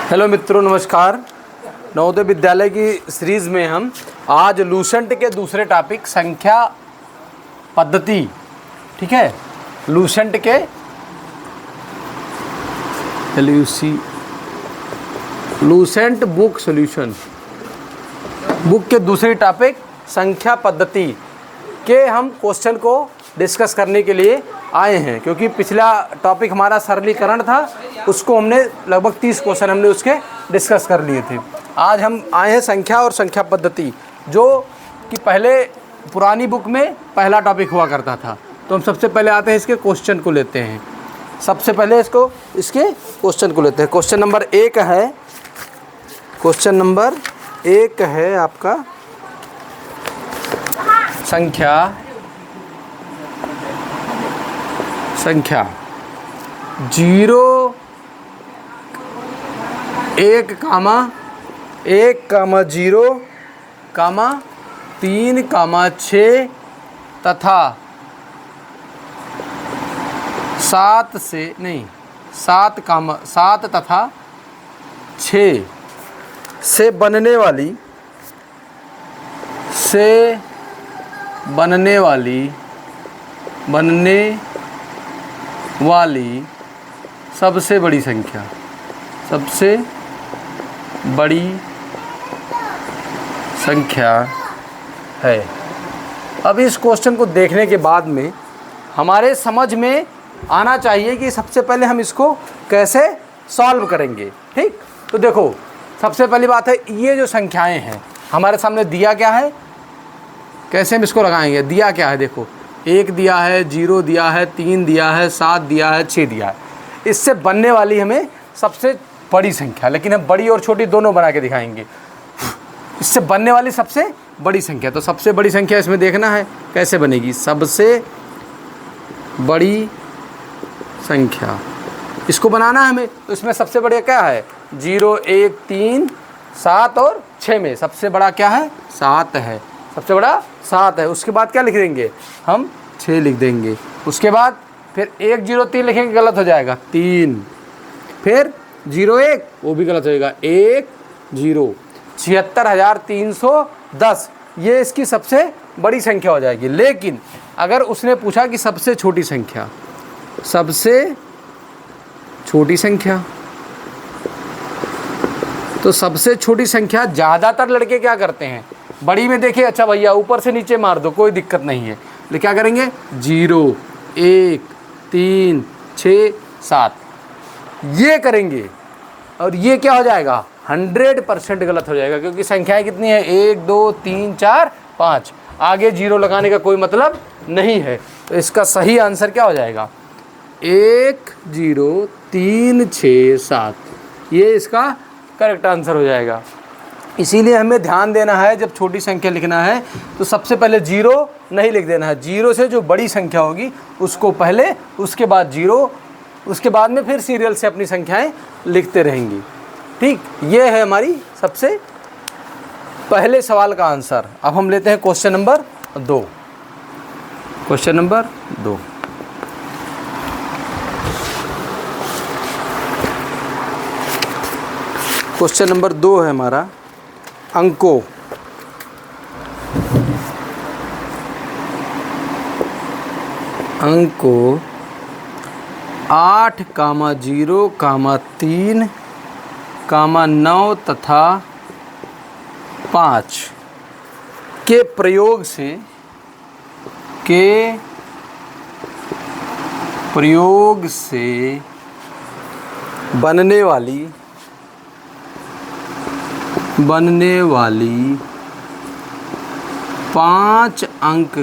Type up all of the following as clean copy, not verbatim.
Hello मित्रों, नमस्कार। नवोदय विद्यालय की सीरीज़ में हम आज लूसेंट के दूसरे टॉपिक संख्या पद्धति, ठीक है, लूसेंट के लूसेंट बुक सॉल्यूशन बुक के दूसरे टॉपिक संख्या पद्धति के हम क्वेश्चन को डिस्कस करने के लिए आए हैं, क्योंकि पिछला टॉपिक हमारा सरलीकरण था, उसको हमने लगभग 30 क्वेश्चन हमने उसके डिस्कस कर लिए थे। आज हम आए हैं संख्या और संख्या पद्धति, जो कि पहले पुरानी बुक में पहला टॉपिक हुआ करता था। तो हम सबसे पहले आते हैं इसके क्वेश्चन को लेते हैं। सबसे पहले इसके क्वेश्चन को लेते हैं। क्वेश्चन नंबर एक है आपका संख्या 0 1 0 3 6 तथा 7 तथा 6 से बनने वाली सबसे बड़ी संख्या है। अब इस क्वेश्चन को देखने के बाद में हमारे समझ में आना चाहिए कि सबसे पहले हम इसको कैसे सॉल्व करेंगे। ठीक, तो देखो, सबसे पहली बात है, ये जो संख्याएं हैं हमारे सामने दिया क्या है, कैसे हम इसको लगाएंगे। दिया क्या है, देखो, 1 दिया है, 0 दिया है, 3 दिया है, 7 दिया है, 6 दिया है। इससे बनने वाली हमें सबसे बड़ी संख्या, लेकिन हम बड़ी और छोटी दोनों बना के दिखाएंगे। इससे बनने वाली सबसे बड़ी संख्या, तो सबसे बड़ी संख्या इसमें देखना है कैसे बनेगी। सबसे बड़ी संख्या इसको बनाना है हमें, तो इसमें सबसे बड़ा क्या है, 0 1 3 7 और 6 में सबसे बड़ा क्या है, 7 है। सबसे बड़ा 7 है। उसके बाद क्या लिख देंगे, हम 6 लिख देंगे। उसके बाद फिर 1 0 3 लिखेंगे, गलत हो जाएगा, 3। फिर 0 1, वो भी गलत हो जाएगा, 1 0। 76,310 ये इसकी सबसे बड़ी संख्या हो जाएगी। लेकिन अगर उसने पूछा कि सबसे छोटी संख्या, तो सबसे छोटी संख्या ज़्यादातर लड़के क्या करते हैं, बड़ी में देखिए, अच्छा भैया ऊपर से नीचे मार दो, कोई दिक्कत नहीं है, लेकिन क्या करेंगे, 0 1 3 6 7 ये करेंगे, और ये क्या हो जाएगा, 100% गलत हो जाएगा, क्योंकि संख्याएं कितनी है, 1 2 3 4 5, आगे 0 लगाने का कोई मतलब नहीं है। तो इसका सही आंसर क्या हो जाएगा, 1 0 3 6 7, ये इसका करेक्ट आंसर हो जाएगा। इसीलिए हमें ध्यान देना है, जब छोटी संख्या लिखना है तो सबसे पहले 0 नहीं लिख देना है। 0 से जो बड़ी संख्या होगी उसको पहले, उसके बाद 0, उसके बाद में फिर सीरियल से अपनी संख्याएं लिखते रहेंगी। ठीक, ये है हमारी सबसे पहले सवाल का आंसर। अब हम लेते हैं question number 2। Question number 2, question number 2 है हमारा, अंकों 8, 0, 3, 9 तथा 5 के प्रयोग से बनने वाली 5 अंक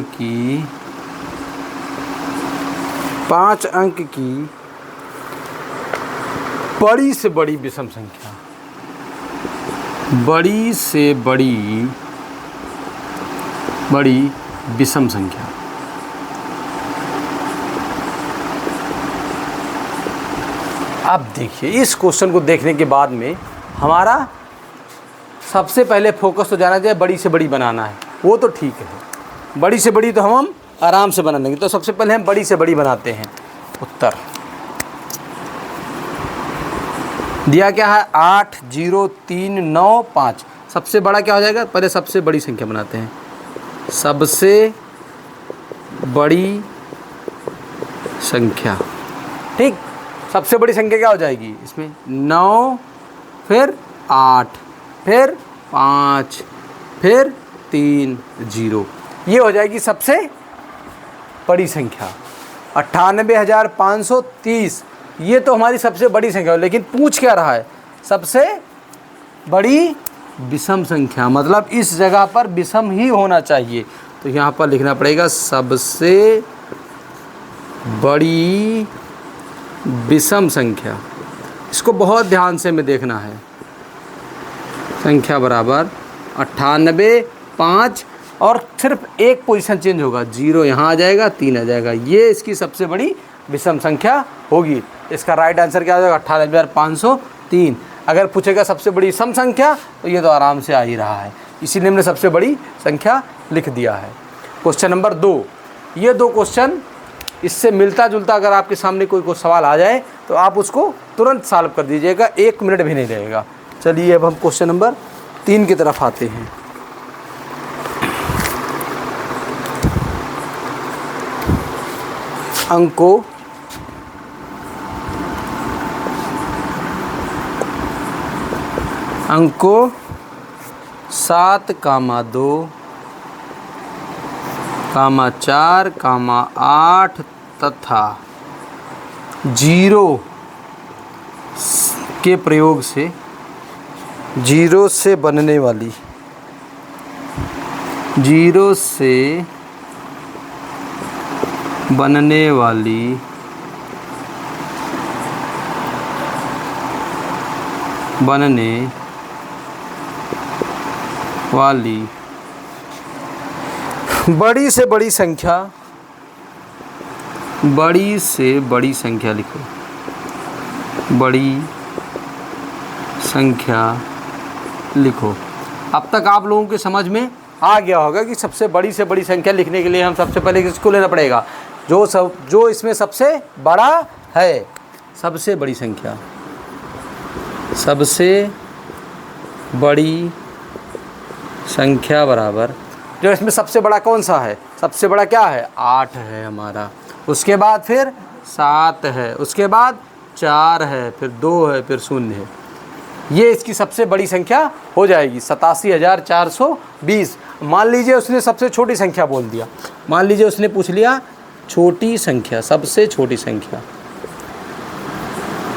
की बड़ी से बड़ी विषम संख्या, बड़ी विषम संख्या। अब देखिए, इस क्वेश्चन को देखने के बाद में हमारा सबसे पहले फोकस तो जाना चाहिए, बड़ी से बड़ी बनाना है, वो तो ठीक है, बड़ी से बड़ी तो हम आराम से बना लेंगे। तो सबसे पहले हम बड़ी से बड़ी बनाते हैं। उत्तर दिया क्या है 8 0 3 9 5। सबसे बड़ा क्या हो जाएगा, पहले सबसे बड़ी संख्या बनाते हैं। सबसे बड़ी संख्या, ठीक। सबसे बड़ी संख्या क्या हो जाएगी इसमें 9, फिर 8, फिर 5, फिर 3 0। ये हो जाएगी सबसे बड़ी संख्या 98,530। ये तो हमारी सबसे बड़ी संख्या है, लेकिन पूछ क्या रहा है, सबसे बड़ी विषम संख्या, मतलब इस जगह पर विषम ही होना चाहिए। तो यहाँ पर लिखना पड़ेगा सबसे बड़ी विषम संख्या। इसको बहुत ध्यान से हमें देखना है। संख्या बराबर 98, 5 और सिर्फ एक पोजीशन चेंज होगा, 0 यहाँ आ जाएगा, 3 आ जाएगा। ये इसकी सबसे बड़ी विषम संख्या होगी। इसका राइट आंसर क्या हो जाएगा 98,503। अगर पूछेगा सबसे बड़ी सम संख्या तो ये तो आराम से आ ही रहा है, इसीलिए हमने सबसे बड़ी संख्या लिख दिया है। क्वेश्चन नंबर 2, ये 2 क्वेश्चन इससे मिलता जुलता अगर आपके सामने कोई सवाल आ जाए तो आप उसको तुरंत सॉल्व कर दीजिएगा, 1 मिनट भी नहीं लगेगा। चलिए अब हम क्वेश्चन नंबर 3 की तरफ आते हैं। अंकों 7, 2, 4, 8 तथा 0 के प्रयोग से 0 से बनने वाली 0 से बनने वाली बड़ी से बड़ी संख्या, बड़ी से बड़ी संख्या लिखो, बड़ी संख्या लिखो। अब तक आप लोगों के समझ में आ गया होगा कि सबसे बड़ी से बड़ी संख्या लिखने के लिए हम सबसे पहले किसको लेना पड़ेगा, जो इसमें सबसे बड़ा है। सबसे बड़ी संख्या, सबसे बड़ी संख्या बराबर, जो इसमें सबसे बड़ा कौन सा है, सबसे बड़ा क्या है 8 है हमारा, उसके बाद फिर 7 है, उसके बाद 4 है, फिर 2 है, फिर 0 है। ये इसकी सबसे बड़ी संख्या हो जाएगी 87,420। मान लीजिए उसने सबसे छोटी संख्या बोल दिया, मान लीजिए उसने पूछ लिया छोटी संख्या, सबसे छोटी संख्या,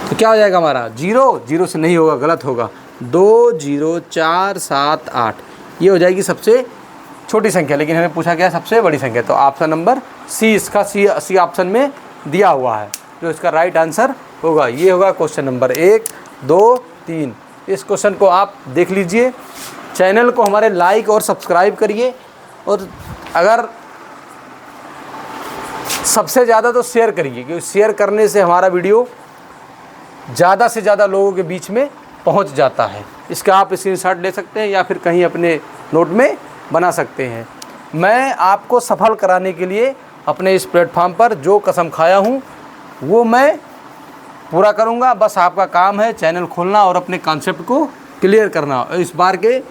तो क्या हो जाएगा हमारा 0 से नहीं होगा, गलत होगा, 2 0 4 7 8। ये हो जाएगी सबसे छोटी संख्या, लेकिन हमें पूछा गया सबसे बड़ी संख्या, तो ऑप्शन नंबर सी, इसका सी ऑप्शन में दिया हुआ है, जो इसका राइट आंसर होगा। ये होगा क्वेश्चन नंबर 1 2 3। इस क्वेश्चन को आप देख लीजिए। चैनल को हमारे लाइक और सब्सक्राइब करिए, और अगर सबसे ज़्यादा तो शेयर करिए, क्योंकि शेयर करने से हमारा वीडियो ज़्यादा से ज़्यादा लोगों के बीच में पहुंच जाता है। इसका आप स्क्रीनशॉट ले सकते हैं या फिर कहीं अपने नोट में बना सकते हैं। मैं आपको सफल कराने के लिए अपने इस प्लेटफॉर्म पर जो कसम खाया हूँ वो मैं पूरा करूँगा। बस आपका काम है चैनल खोलना और अपने कॉन्सेप्ट को क्लियर करना। इस बार के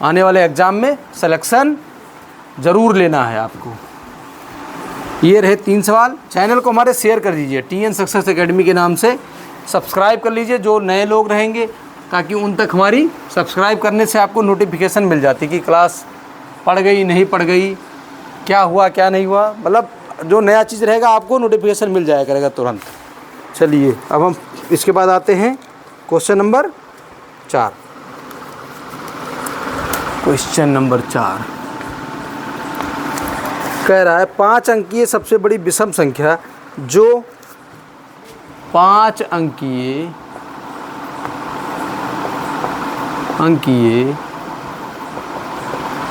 आने वाले एग्ज़ाम में सिलेक्शन ज़रूर लेना है आपको। ये रहे 3 सवाल। चैनल को हमारे शेयर कर दीजिए, TN सक्सेस एकेडमी के नाम से सब्सक्राइब कर लीजिए जो नए लोग रहेंगे, ताकि उन तक हमारी सब्सक्राइब करने से आपको नोटिफिकेशन मिल जाती कि क्लास पढ़ गई नहीं पढ़ गई, क्या हुआ क्या नहीं हुआ, मतलब जो नया चीज़ रहेगा आपको नोटिफिकेशन मिल जाया करेगा तुरंत। चलिए अब हम इसके बाद आते हैं क्वेश्चन नंबर 4। क्वेश्चन नंबर 4 कह रहा है 5 अंकीय सबसे बड़ी विषम संख्या जो 5 अंकीय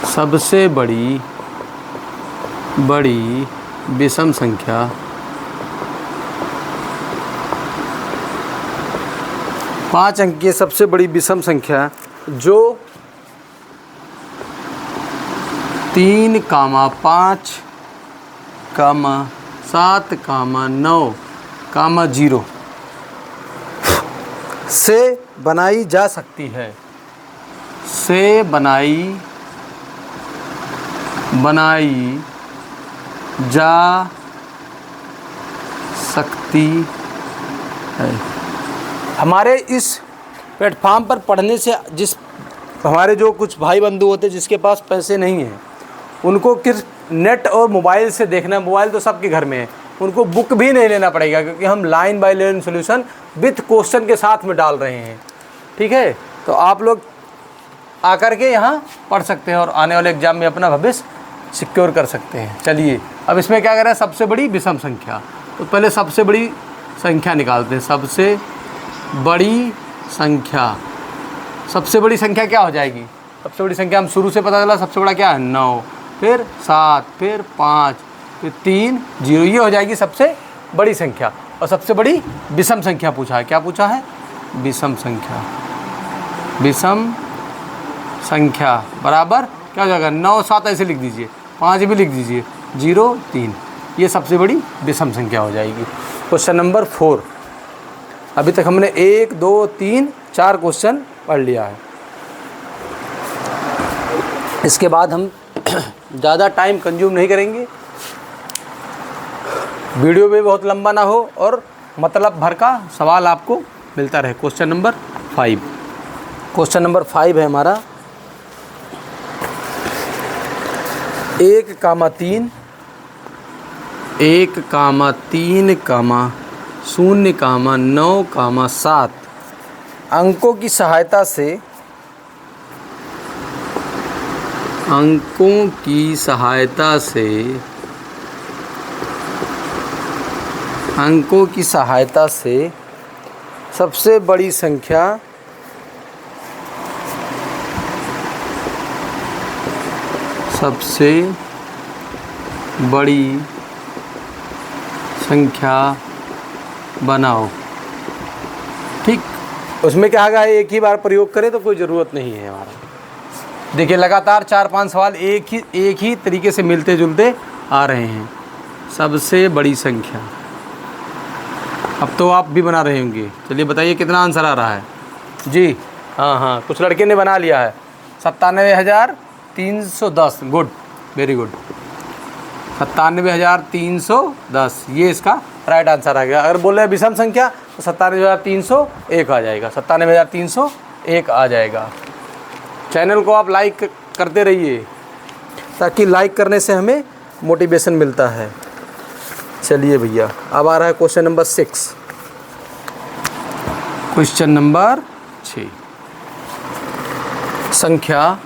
सबसे बड़ी विषम संख्या 5 अंकीय सबसे बड़ी विषम संख्या जो 3, 5, 7, 9, 0 से बनाई जा सकती है, से बनाई जा सकती है। हमारे इस प्लेटफार्म पर पढ़ने से हमारे जो कुछ भाई बंधु होते हैं जिसके पास पैसे नहीं हैं, उनको किस नेट और मोबाइल से देखना, मोबाइल तो सबके घर में है, उनको बुक भी नहीं लेना पड़ेगा, क्योंकि हम line by line solution with question के साथ में डाल रहे हैं। ठीक है, तो आप लोग आकर के यहाँ पढ़ सकते हैं और आने वाले एग्जाम में अपना भविष्य सिक्योर कर सकते हैं। चलिए अब इसमें क्या करें, सबसे बड़ी विषम संख्या। तो पहले सबसे बड़ी संख्या निकालते हैं। सबसे बड़ी संख्या, सबसे बड़ी संख्या क्या हो जाएगी? सबसे बड़ी संख्या हम शुरू से पता चला, सबसे बड़ा क्या है 9, फिर 7, फिर 5, फिर 3, 0, ये हो जाएगी सबसे बड़ी संख्या। और सबसे बड़ी विषम संख्या पूछा है। क्या पूछा है? विषम संख्या। विषम संख्या बराबर क्या हो जाएगा? 9, 7 ऐसे लिख दीजिए, 5 भी लिख दीजिए, 0, 3, ये सबसे बड़ी विषम संख्या हो जाएगी। Question number 4। अभी तक हमने 1, 2, 3, 4 क्वेश्चन पढ़ लिया है। इसके बाद हम ज़्यादा टाइम कंज्यूम नहीं करेंगे, वीडियो भी बहुत लंबा ना हो और मतलब भर का सवाल आपको मिलता रहे। Question number 5। क्वेश्चन नंबर 5 है हमारा 1,3, 1,3,0,9,7 अंकों की सहायता से सबसे बड़ी संख्या बनाओ। ठीक, उसमें क्या होगा, एक ही बार प्रयोग करें तो कोई ज़रूरत नहीं है हमारा। देखिए लगातार 4-5 सवाल एक ही तरीके से मिलते जुलते आ रहे हैं। सबसे बड़ी संख्या, अब तो आप भी बना रहे होंगे। चलिए बताइए कितना आंसर आ रहा है जी? हाँ, कुछ लड़के ने बना लिया है। 97,310। Good, very good. 97,310 ये इसका राइट आंसर आ गया। अगर बोल रहे हैं विषम संख्या तो 97,301 आ जाएगा। 97,301 आ जाएगा। चैनल को आप लाइक करते रहिए, ताकि लाइक करने से हमें मोटिवेशन मिलता है। चलिए भैया, अब आ रहा है क्वेश्चन नंबर 6। क्वेश्चन नंबर 6 संख्या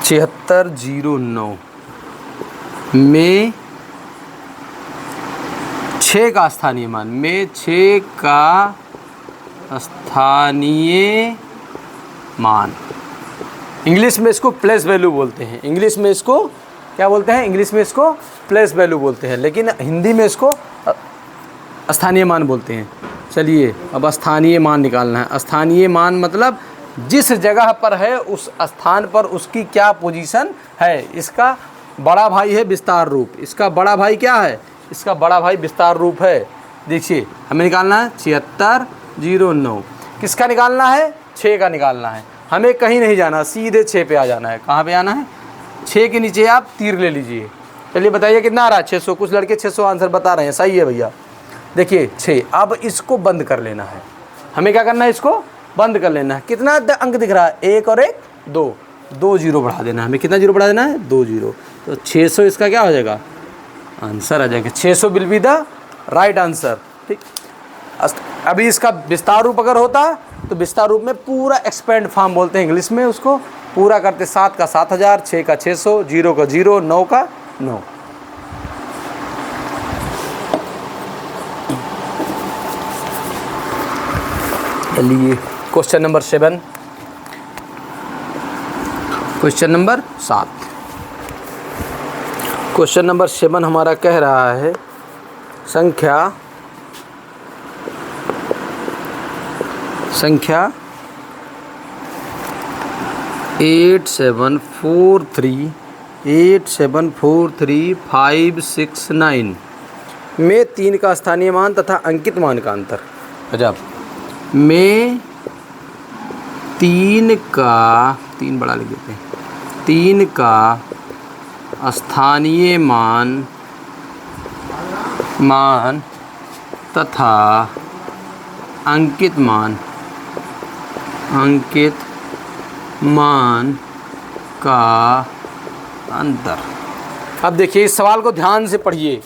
7609 में 6 का स्थानीय मान, इंग्लिश में इसको प्लेस वैल्यू बोलते हैं। इंग्लिश में इसको क्या बोलते हैं? इंग्लिश में इसको प्लेस वैल्यू बोलते हैं, लेकिन हिंदी में इसको स्थानीय मान बोलते हैं। चलिए अब स्थानीय मान निकालना है। स्थानीय मान मतलब जिस जगह पर है उस स्थान पर उसकी क्या पोजीशन है। इसका बड़ा भाई है विस्तार रूप। इसका बड़ा भाई क्या है? इसका बड़ा भाई विस्तार रूप है। देखिए हमें निकालना है 7609। किसका निकालना है? 6 का निकालना है। हमें कहीं नहीं जाना, सीधे 6 पे आ जाना है। कहाँ पे आना है? 6 के नीचे आप तीर ले लीजिए। चलिए बताइए कितना आ रहा है? 600। कुछ लड़के 600 आंसर बता रहे हैं, सही है भैया। देखिए 6। अब इसको बंद कर लेना है। हमें क्या करना है? इसको बंद कर लेना है। कितना अंक दिख रहा है? 1 और 1 2, 2 जीरो बढ़ा देना है। हमें कितना जीरो बढ़ा देना है? 2 जीरो। तो 600 इसका क्या हो जाएगा? आंसर आ जाएगा। 600 will be the right answer. ठीक, अभी इसका विस्तार रूप अगर होता तो विस्तार रूप में पूरा एक्सपेंड फॉर्म बोलते हैं इंग्लिश में उसको। पूरा करते 7 का 7000, 6 का 600, 0 का 0, 9 का 9। चलिए question number 7। Question number 7। Question number 7 हमारा कह रहा है संख्या 8743 569 में 3 का स्थानीय मान तथा अंकित मान का अंतर। अजब, में 3 बड़ा लिख देते हैं, 3 का स्थानीय मान तथा अंकित मान का अंतर। अब देखिए इस सवाल को ध्यान से पढ़िए।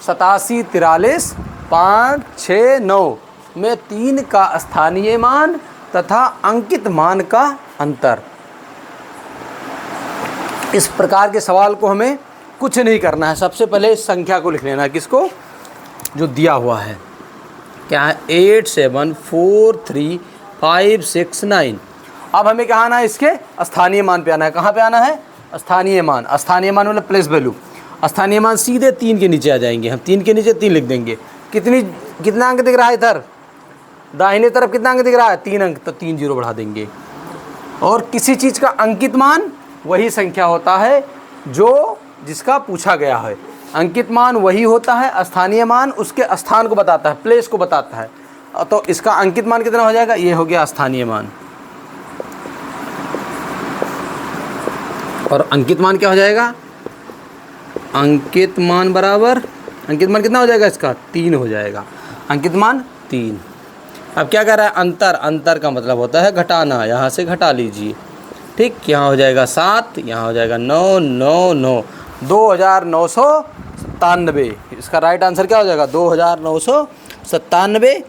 87, 43, 5, 6, 9 में 3 का स्थानीय मान तथा अंकित मान का अंतर। इस प्रकार के सवाल को हमें कुछ नहीं करना है, सबसे पहले इस संख्या को लिख लेना है। किसको? जो दिया हुआ है, क्या है? 8, 7, 4, 3, 5, 6, 9। अब हमें क्या आना है? इसके स्थानीय मान पे आना है। कहाँ पे आना है? स्थानीय मान। स्थानीय मान मतलब प्लेस वैल्यू। स्थानीय मान सीधे 3 के नीचे आ जाएंगे। हम 3 के नीचे 3 लिख देंगे। कितना अंक दिख रहा है इधर? दाहिने तरफ कितना अंक दिख रहा है? 3 अंक, तो 3 जीरो बढ़ा देंगे। और किसी चीज़ का अंकित मान वही संख्या होता है जो जिसका पूछा गया है। अंकित मान वही होता है, स्थानीय मान उसके स्थान को बताता है, प्लेस को बताता है। तो इसका अंकित मान कितना हो जाएगा? ये हो गया स्थानीय मान। और अंकित मान क्या हो जाएगा? अंकित मान बराबर, अंकित मान कितना हो जाएगा इसका? 3 हो जाएगा। अंकित मान 3। अब क्या कर रहा है? अंतर। अंतर का मतलब होता है घटाना। यहाँ से घटा लीजिए। ठीक, यहाँ हो जाएगा 7, यहाँ हो जाएगा 9, 9, 9, 2997। इसका राइट आंसर क्या हो जाएगा? 2997,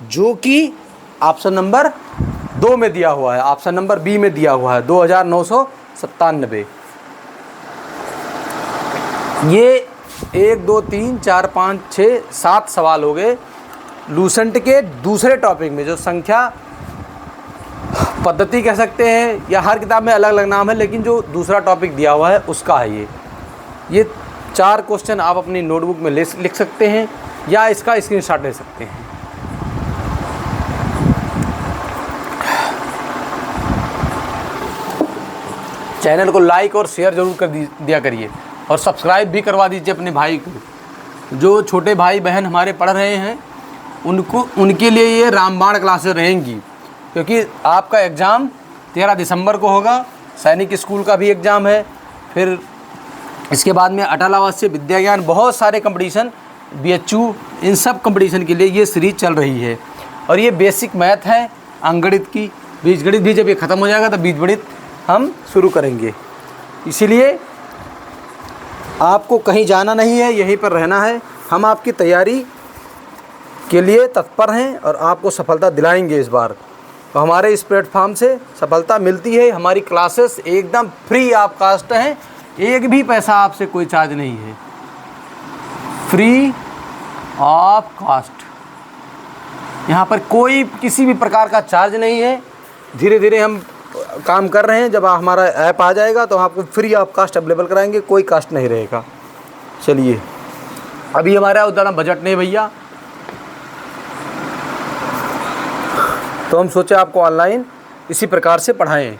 जो कि ऑप्शन नंबर 2 में दिया हुआ है, ऑप्शन नंबर बी में दिया हुआ है 2997। ये 1, 2, 3, 4, 5, 6, 7 सवाल हो गए लूसेंट के दूसरे टॉपिक में, जो संख्या पद्धति कह सकते हैं, या हर किताब में अलग अलग नाम है, लेकिन जो दूसरा टॉपिक दिया हुआ है उसका है ये 4 क्वेश्चन आप अपनी नोटबुक में लिख सकते हैं या इसका स्क्रीनशॉट ले सकते हैं। चैनल को लाइक और शेयर जरूर कर दिया करिए और सब्सक्राइब भी करवा दीजिए अपने भाई को। जो छोटे भाई बहन हमारे पढ़ रहे हैं उनके लिए ये रामबाण क्लासेस रहेंगी, क्योंकि आपका एग्ज़ाम 13 दिसंबर को होगा। सैनिक स्कूल का भी एग्ज़ाम है, फिर इसके बाद में अटल आवासीय विद्या ज्ञान, बहुत सारे कंपटीशन, BHU, इन सब कंपटीशन के लिए ये सीरीज चल रही है। और ये बेसिक मैथ है, अंकगणित की, बीजगणित भी जब ये ख़त्म हो जाएगा तो बीजगणित हम शुरू करेंगे। इसीलिए आपको कहीं जाना नहीं है, यहीं पर रहना है। हम आपकी तैयारी के लिए तत्पर हैं और आपको सफलता दिलाएंगे इस बार। तो हमारे इस प्लेटफॉर्म से सफलता मिलती है। हमारी क्लासेस एकदम फ्री ऑफ कास्ट हैं, एक भी पैसा आपसे कोई चार्ज नहीं है, फ्री ऑफ कास्ट। यहाँ पर कोई किसी भी प्रकार का चार्ज नहीं है। धीरे धीरे हम काम कर रहे हैं, जब हमारा ऐप आ जाएगा तो आपको फ्री ऑफ कास्ट अवेलेबल कराएंगे, कोई कास्ट नहीं रहेगा। चलिए, अभी हमारा उतना बजट नहीं भैया, तो हम सोचे आपको ऑनलाइन इसी प्रकार से पढ़ाएं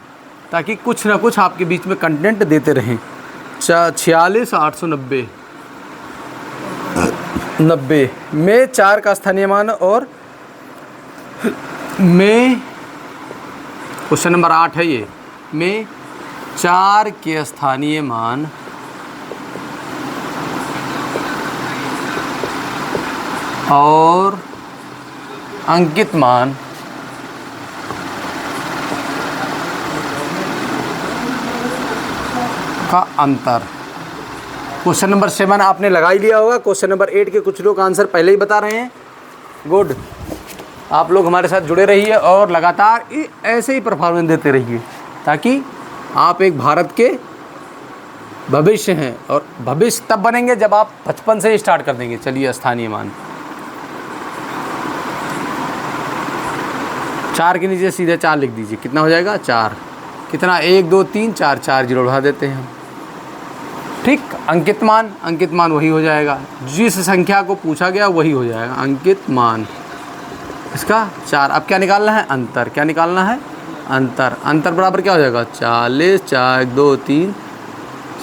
ताकि कुछ ना कुछ आपके बीच में कंटेंट देते रहें। 46,890 में 4 का स्थानीय मान और में क्वेश्चन नंबर 8 है ये, में 4 के स्थानीय मान और अंकित मान का अंतर। क्वेश्चन नंबर 7 आपने लगा ही लिया होगा। क्वेश्चन नंबर 8 के कुछ लोग आंसर पहले ही बता रहे हैं। गुड, आप लोग हमारे साथ जुड़े रहिए और लगातार ऐसे ही परफॉर्मेंस देते रहिए, ताकि आप एक भारत के भविष्य हैं। और भविष्य तब बनेंगे जब आप बचपन से ही स्टार्ट कर देंगे। चलिए, स्थानीय मान 4 के नीचे सीधे 4 लिख दीजिए। कितना हो जाएगा? 4। कितना? 1, 2, 3, 4, 4 जीरो बढ़ा देते हैं हम। ठीक, अंकित मान वही हो जाएगा, जिस संख्या को पूछा गया वही हो जाएगा अंकित मान। इसका 4। अब क्या निकालना है? अंतर। क्या निकालना है? अंतर। अंतर बराबर क्या हो जाएगा? 40, 4, 2, 3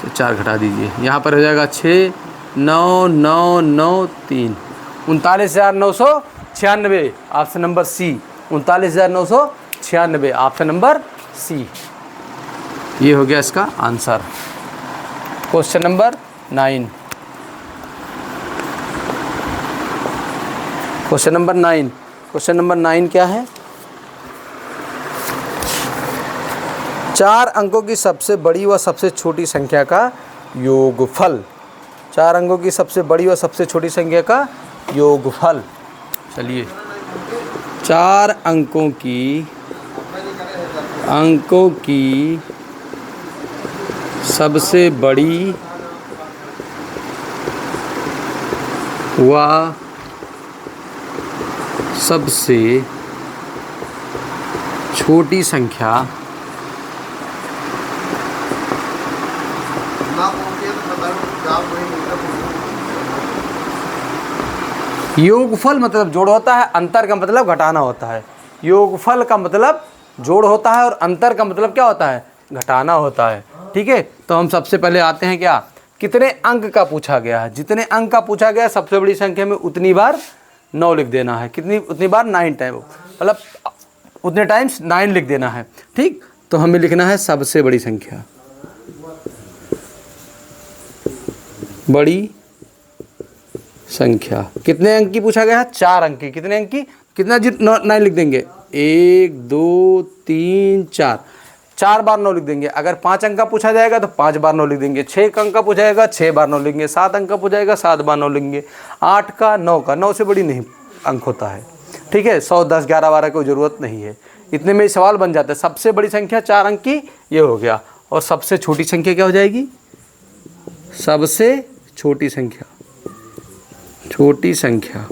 से 4 घटा दीजिए। यहाँ पर हो जाएगा 6, 9993 39,996 option number C. 39,996 option number C. ये हो गया इसका answer. Question number 9। Question number 9। Question number 9 क्या है? 4 अंकों की सबसे बड़ी व सबसे छोटी संख्या का योगफल। 4 अंकों की सबसे बड़ी व सबसे छोटी संख्या का योगफल। चलिए, 4 अंकों की सबसे बड़ी व सबसे छोटी संख्या योगफल मतलब जोड़ होता है, अंतर का मतलब घटाना होता है। योगफल का मतलब जोड़ होता है और अंतर का मतलब क्या होता है? घटाना होता है। ठीक है, तो हम सबसे पहले आते हैं क्या, कितने अंक का पूछा गया है। जितने अंक का पूछा गया सबसे बड़ी संख्या में उतनी बार 9 लिख देना है। कितनी? उतनी बार 9 टाइम, मतलब उतने टाइम्स 9 लिख देना है। ठीक, तो हमें लिखना है सबसे बड़ी संख्या, बड़ी संख्या। कितने अंक की पूछा गया है? 4 अंक की। कितने अंक की? कितना 9 लिख देंगे? 1 2 3 4, 4 बार 9 लिख देंगे। अगर 5 अंक का पूछा जाएगा तो 5 बार 9 लिख देंगे। 6 अंक का पूछा जाएगा 6 बार 9 लिखेंगे। 7 अंक का पूछा जाएगा 7 बार 9 लिखेंगे। 8 का 9 का, 9 से बड़ी नहीं अंक होता है। ठीक है, 100 10 11 12 की जरूरत नहीं है। इतने में ही सवाल बन जाता है। सबसे बड़ी संख्या 4 अंक की, ये हो गया। और सबसे छोटी संख्या क्या हो जाएगी? सबसे छोटी संख्या, छोटी संख्या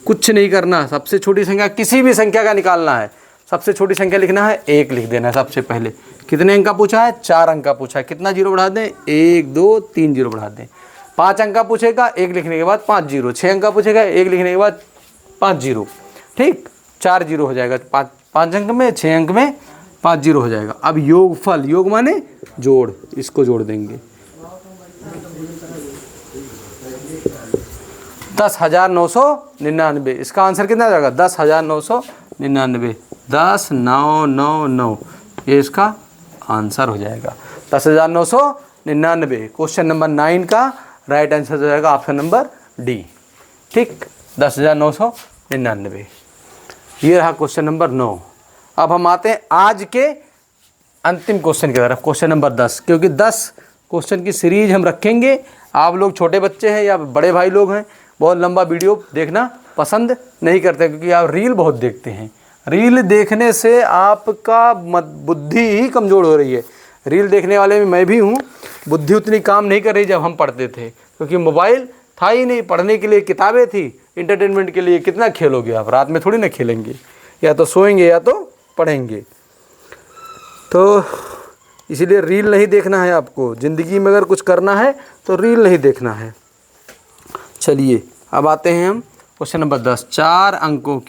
कुछ नहीं करना। सबसे छोटी संख्या किसी भी संख्या का निकालना है। सबसे छोटी संख्या लिखना है, 1 लिख देना है सबसे पहले। कितने अंक का पूछा है? 4 अंक का पूछा है। कितना जीरो बढ़ा दें? 1 2 3 जीरो बढ़ा दें। 5 अंक का पूछेगा, 1 लिखने के बाद 5 जीरो। 6 अंक का पूछेगा, 1 लिखने के बाद 5 जीरो। ठीक, 4 जीरो हो जाएगा। 5 अंक में, 6 अंक में 5 जीरो हो जाएगा। अब योगफल, योग माने जोड़, इसको जोड़ देंगे। 10,999। इसका आंसर कितना जाएगा? 10,999। 10,999 ये इसका आंसर हो जाएगा। 10,999 क्वेश्चन नंबर 9 का राइट आंसर हो जाएगा ऑप्शन नंबर डी। ठीक, 10,999 ये रहा क्वेश्चन नंबर 9। अब हम आते हैं आज के अंतिम क्वेश्चन की तरफ, क्वेश्चन नंबर 10। क्योंकि 10 क्वेश्चन की सीरीज हम रखेंगे। आप लोग छोटे बच्चे हैं या बड़े भाई लोग हैं, बहुत लंबा वीडियो देखना पसंद नहीं करते, क्योंकि आप रील बहुत देखते हैं। रील देखने से आपका बुद्धि ही कमज़ोर हो रही है। रील देखने वाले में मैं भी हूँ। बुद्धि उतनी काम नहीं कर रही जब हम पढ़ते थे, क्योंकि मोबाइल था ही नहीं। पढ़ने के लिए किताबें थी, इंटरटेनमेंट के लिए कितना खेलोगे आप? रात में थोड़ी ना खेलेंगे, या तो सोएंगे या तो पढ़ेंगे। तो इसीलिए रील नहीं देखना है आपको। ज़िंदगी में अगर कुछ करना है तो रील नहीं देखना है। चलिए, अब आते हैं हम क्वेश्चन नंबर 10। 4 अंकों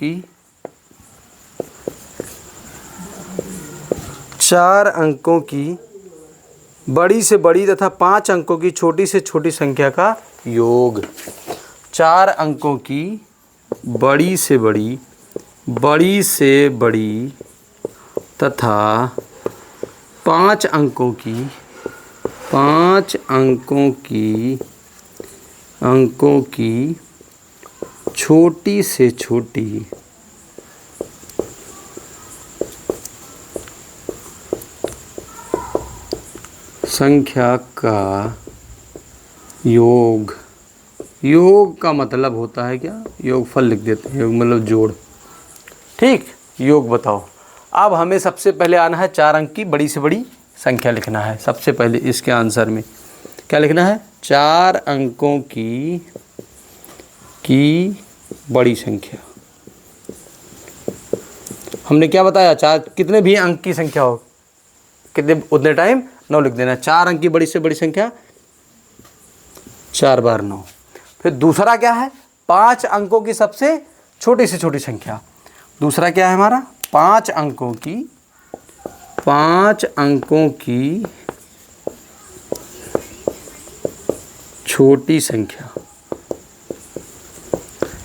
की बड़ी से बड़ी तथा 5 अंकों की छोटी से छोटी संख्या का योग। 4 अंकों की बड़ी से बड़ी तथा 5 अंकों की छोटी से छोटी संख्या का योग। योग का मतलब होता है क्या? योगफल लिख देते हैं। योग मतलब जोड़। ठीक, योग बताओ। अब हमें सबसे पहले आना है 4 अंक की बड़ी से बड़ी संख्या लिखना है। सबसे पहले इसके आंसर में क्या लिखना है? 4 अंकों की बड़ी संख्या। हमने क्या बताया? 4 कितने भी अंक की संख्या हो, कितने उतने टाइम 9 लिख देना। 4 अंक की बड़ी से बड़ी संख्या 4 बार 9। फिर दूसरा क्या है? 5 अंकों की सबसे छोटी से छोटी संख्या। दूसरा क्या है हमारा? 5 अंकों की छोटी संख्या,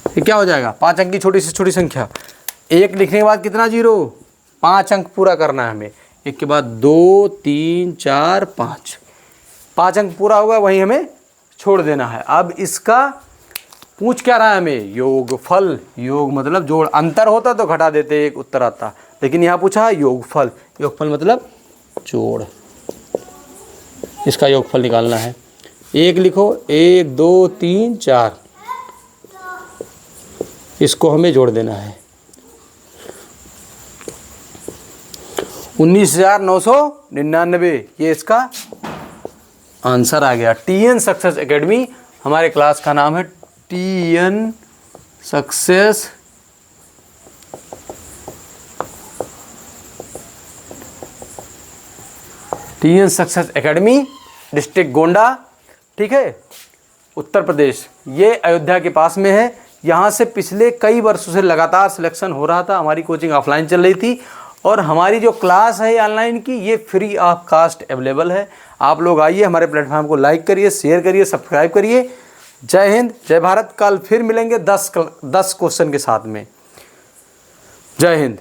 ये क्या हो जाएगा? 5 अंक की छोटी से छोटी संख्या। 1 लिखने के बाद कितना जीरो? 5 अंक पूरा करना है हमें। 1 के बाद 2 3 4 5, 5 अंक पूरा होगा, वहीं हमें छोड़ देना है। अब इसका पूछ क्या रहा है हमें? योगफल। योग मतलब जोड़, अंतर होता तो घटा देते, एक उत्तर आता, लेकिन यहाँ पूछा है योगफल। योगफल मतलब जोड़, इसका योगफल निकालना है। 1 लिखो, 1 2 3 4, इसको हमें जोड़ देना है। 19,999, ये इसका आंसर आ गया। TN सक्सेस एकेडमी, हमारे क्लास का नाम है TN success academy, district Gonda, ठीक है, उत्तर प्रदेश। ये अयोध्या के पास में है। यहाँ से पिछले कई वर्षों से लगातार सिलेक्शन हो रहा था। हमारी कोचिंग ऑफलाइन चल रही थी और हमारी जो क्लास है ऑनलाइन की, ये फ्री ऑफ कास्ट अवेलेबल है। आप लोग आइए, हमारे प्लेटफॉर्म को लाइक करिए, शेयर करिए, सब्सक्राइब करिए। जय हिंद, जय भारत। कल फिर मिलेंगे 10 क्वेश्चन के साथ में। जय हिंद।